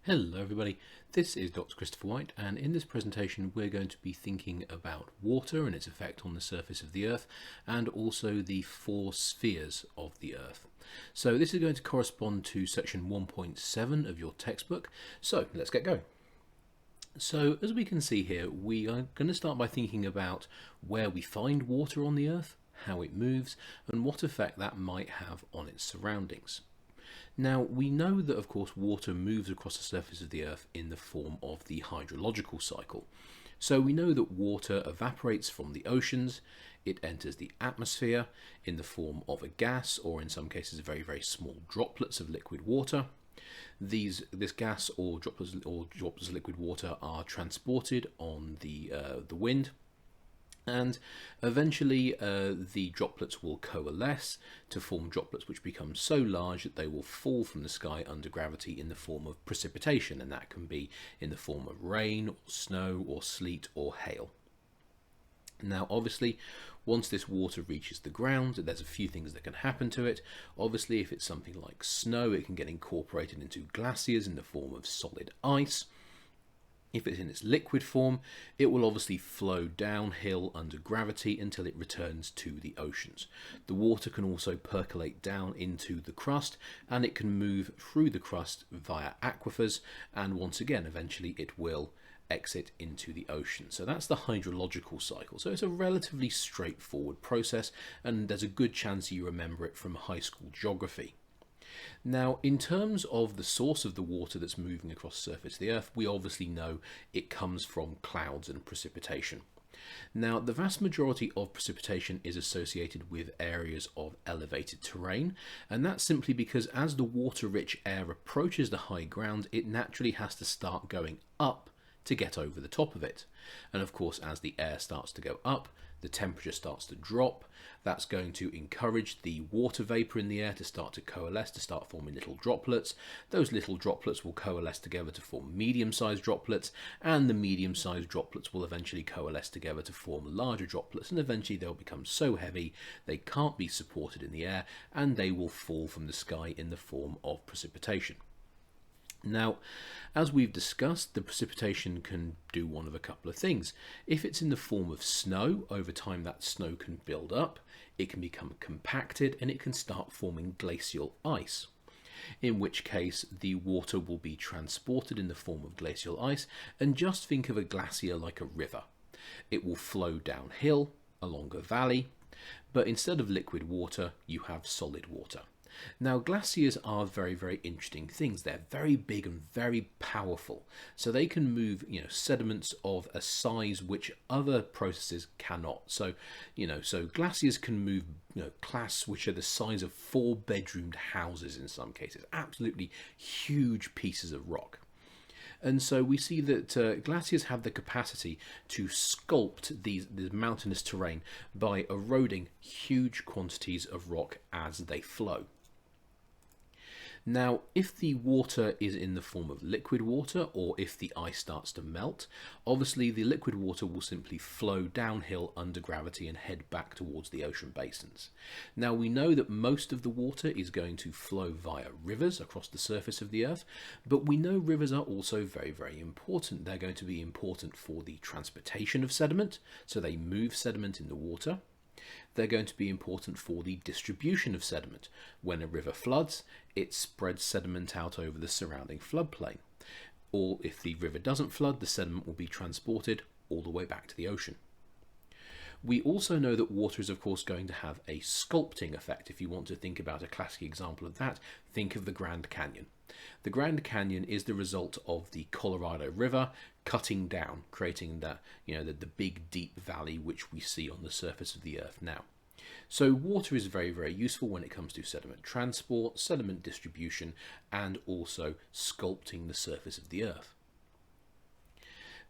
Hello everybody, this is Dr. Christopher White, and in this presentation we're going to be thinking about water and its effect on the surface of the Earth, and also the four spheres of the Earth. So this is going to correspond to section 1.7 of your textbook, so let's get going. So as we can see here, we are going to start by thinking about where we find water on the Earth, how it moves, and what effect that might have on its surroundings. Now, we know that, of course, water moves across the surface of the Earth in the form of the hydrological cycle. So we know that water evaporates from the oceans, it enters the atmosphere in the form of a gas, or in some cases very, very small droplets of liquid water. This gas or droplets of liquid water are transported on the wind, and eventually the droplets will coalesce to form droplets which become so large that they will fall from the sky under gravity in the form of precipitation, and that can be in the form of rain, or snow, or sleet, or hail. Now obviously, once this water reaches the ground, there's a few things that can happen to it. Obviously, if it's something like snow, it can get incorporated into glaciers in the form of solid ice. If it's in its liquid form, it will obviously flow downhill under gravity until it returns to the oceans. The water can also percolate down into the crust, and it can move through the crust via aquifers, and once again eventually it will exit into the ocean. So that's the hydrological cycle. So it's a relatively straightforward process, and there's a good chance you remember it from high school geography. Now, in terms of the source of the water that's moving across the surface of the Earth, we obviously know it comes from clouds and precipitation. Now, the vast majority of precipitation is associated with areas of elevated terrain, and that's simply because as the water-rich air approaches the high ground, it naturally has to start going up to get over the top of it. And of course, as the air starts to go up, the temperature starts to drop. That's going to encourage the water vapor in the air to start to coalesce, to start forming little droplets. Those little droplets will coalesce together to form medium-sized droplets, and the medium-sized droplets will eventually coalesce together to form larger droplets, and eventually they'll become so heavy they can't be supported in the air, and they will fall from the sky in the form of precipitation. Now, as we've discussed, the precipitation can do one of a couple of things. If it's in the form of snow, over time that snow can build up, it can become compacted, and it can start forming glacial ice. In which case the water will be transported in the form of glacial ice, and just think of a glacier like a river. It will flow downhill along a valley, but instead of liquid water, you have solid water. Now, glaciers are very, very interesting things. They're very big and very powerful. So they can move, sediments of a size which other processes cannot. So, so glaciers can move, clasts which are the size of 4-bedroomed houses in some cases. Absolutely huge pieces of rock. And so we see that glaciers have the capacity to sculpt the mountainous terrain by eroding huge quantities of rock as they flow. Now, if the water is in the form of liquid water, or if the ice starts to melt, obviously the liquid water will simply flow downhill under gravity and head back towards the ocean basins. Now, we know that most of the water is going to flow via rivers across the surface of the Earth, but we know rivers are also very, very important. They're going to be important for the transportation of sediment, so they move sediment in the water. They're going to be important for the distribution of sediment. When a river floods, it spreads sediment out over the surrounding floodplain. Or if the river doesn't flood, the sediment will be transported all the way back to the ocean. We also know that water is, of course, going to have a sculpting effect. If you want to think about a classic example of that, think of the Grand Canyon. The Grand Canyon is the result of the Colorado River cutting down, creating the big deep valley which we see on the surface of the Earth now. So water is very, very useful when it comes to sediment transport, sediment distribution, and also sculpting the surface of the Earth.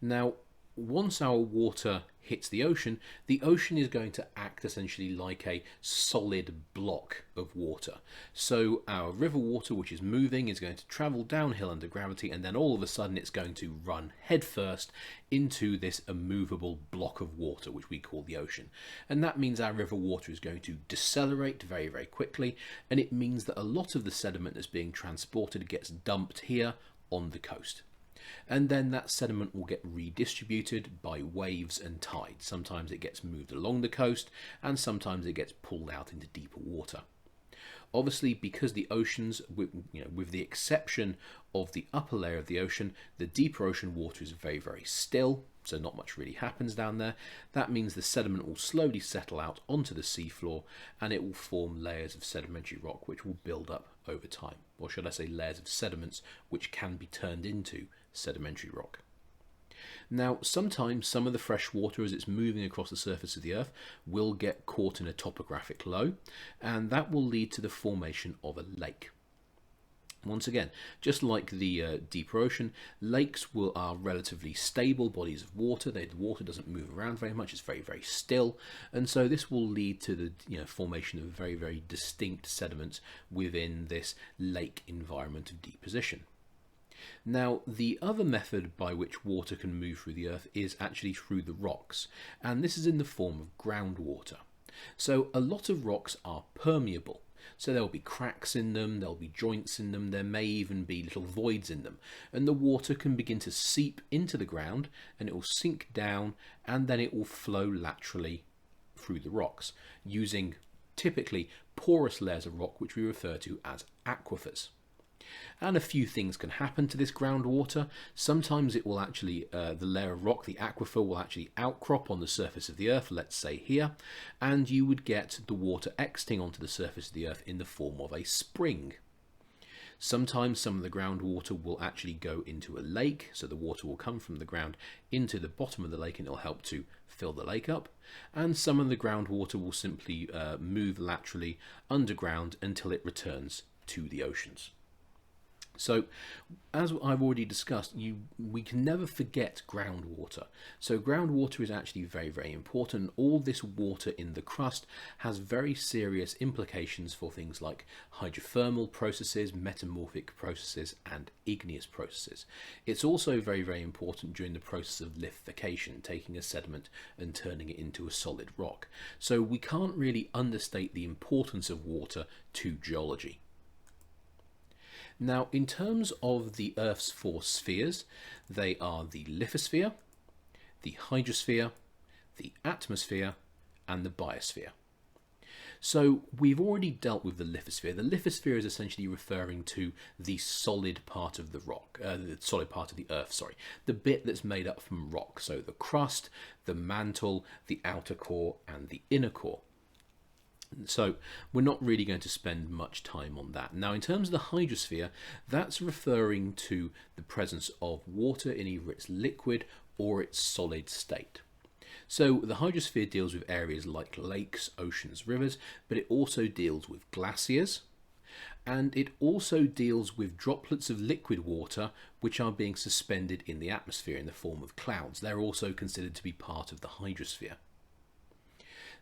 Now, once our water hits the ocean is going to act essentially like a solid block of water. So our river water, which is moving, is going to travel downhill under gravity, and then all of a sudden it's going to run headfirst into this immovable block of water, which we call the ocean. And that means our river water is going to decelerate very, very quickly, and it means that a lot of the sediment that's being transported gets dumped here on the coast. And then that sediment will get redistributed by waves and tides. Sometimes it gets moved along the coast, and sometimes it gets pulled out into deeper water. Obviously, because the oceans, with the exception of the upper layer of the ocean, the deeper ocean water is very, very still, so not much really happens down there. That means the sediment will slowly settle out onto the seafloor, and it will form layers of sedimentary rock which will build up over time. Or should I say layers of sediments which can be turned into sedimentary rock. Now, sometimes some of the fresh water, as it's moving across the surface of the Earth, will get caught in a topographic low, and that will lead to the formation of a lake. Once again, just like the deeper ocean, lakes are relatively stable bodies of water. The water doesn't move around very much, it's very, very still, and so this will lead to the formation of very, very distinct sediments within this lake environment of deposition. Now, the other method by which water can move through the Earth is actually through the rocks, and this is in the form of groundwater. So a lot of rocks are permeable, so there will be cracks in them, there'll be joints in them, there may even be little voids in them, and the water can begin to seep into the ground, and it will sink down, and then it will flow laterally through the rocks, using typically porous layers of rock which we refer to as aquifers. And a few things can happen to this groundwater. Sometimes it will actually, the layer of rock, the aquifer, will actually outcrop on the surface of the Earth, let's say here, and you would get the water exiting onto the surface of the Earth in the form of a spring. Sometimes some of the groundwater will actually go into a lake, so the water will come from the ground into the bottom of the lake and it will help to fill the lake up. And some of the groundwater will simply move laterally underground until it returns to the oceans. So, as I've already discussed, we can never forget groundwater. So groundwater is actually very, very important. All this water in the crust has very serious implications for things like hydrothermal processes, metamorphic processes, and igneous processes. It's also very, very important during the process of lithification, taking a sediment and turning it into a solid rock. So we can't really understate the importance of water to geology. Now, in terms of the Earth's four spheres, they are the lithosphere, the hydrosphere, the atmosphere, and the biosphere. So we've already dealt with the lithosphere. The lithosphere is essentially referring to the solid part of the rock, the solid part of the Earth, sorry, the bit that's made up from rock. So the crust, the mantle, the outer core, and the inner core. So we're not really going to spend much time on that. Now, in terms of the hydrosphere, that's referring to the presence of water in either its liquid or its solid state. So the hydrosphere deals with areas like lakes, oceans, rivers, but it also deals with glaciers, and it also deals with droplets of liquid water which are being suspended in the atmosphere in the form of clouds. They're also considered to be part of the hydrosphere.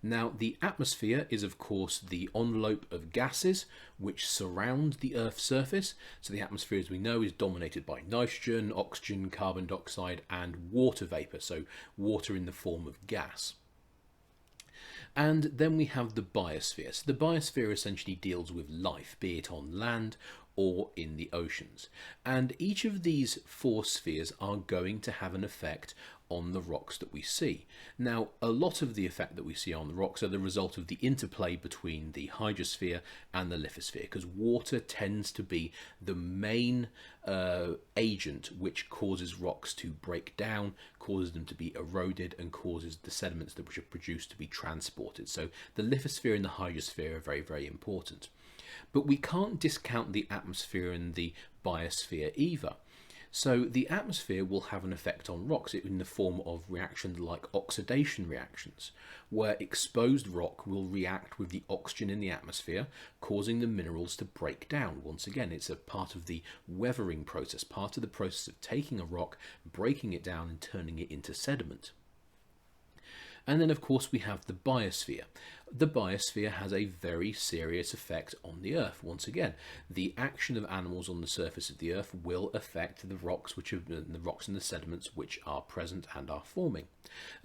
Now, the atmosphere is, of course, the envelope of gases which surround the Earth's surface. So the atmosphere, as we know, is dominated by nitrogen, oxygen, carbon dioxide, and water vapour, so water in the form of gas. And then we have the biosphere. So the biosphere essentially deals with life, be it on land or in the oceans. And each of these four spheres are going to have an effect on the rocks that we see. Now, a lot of the effect that we see on the rocks are the result of the interplay between the hydrosphere and the lithosphere, because water tends to be the main agent which causes rocks to break down, causes them to be eroded, and causes the sediments that which are produced to be transported. So the lithosphere and the hydrosphere are very, very important. But we can't discount the atmosphere and the biosphere either. So the atmosphere will have an effect on rocks in the form of reactions like oxidation reactions, where exposed rock will react with the oxygen in the atmosphere, causing the minerals to break down. Once again, it's a part of the weathering process, part of the process of taking a rock, breaking it down and turning it into sediment. And then, of course, we have the biosphere. The biosphere has a very serious effect on the Earth. Once again, the action of animals on the surface of the Earth will affect the rocks, and the sediments which are present and are forming.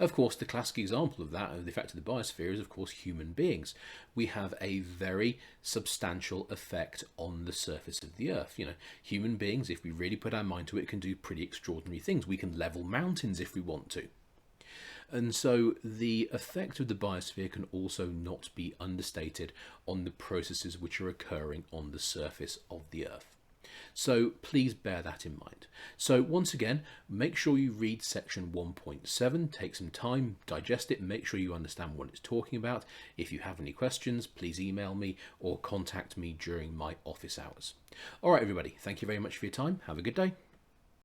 Of course, the classic example of that, of the effect of the biosphere, is of course human beings. We have a very substantial effect on the surface of the Earth. Human beings, if we really put our mind to it, can do pretty extraordinary things. We can level mountains if we want to. And so the effect of the biosphere can also not be understated on the processes which are occurring on the surface of the Earth. So please bear that in mind. So once again, make sure you read section 1.7, take some time, digest it, make sure you understand what it's talking about. If you have any questions, please email me or contact me during my office hours. All right, everybody, thank you very much for your time. Have a good day.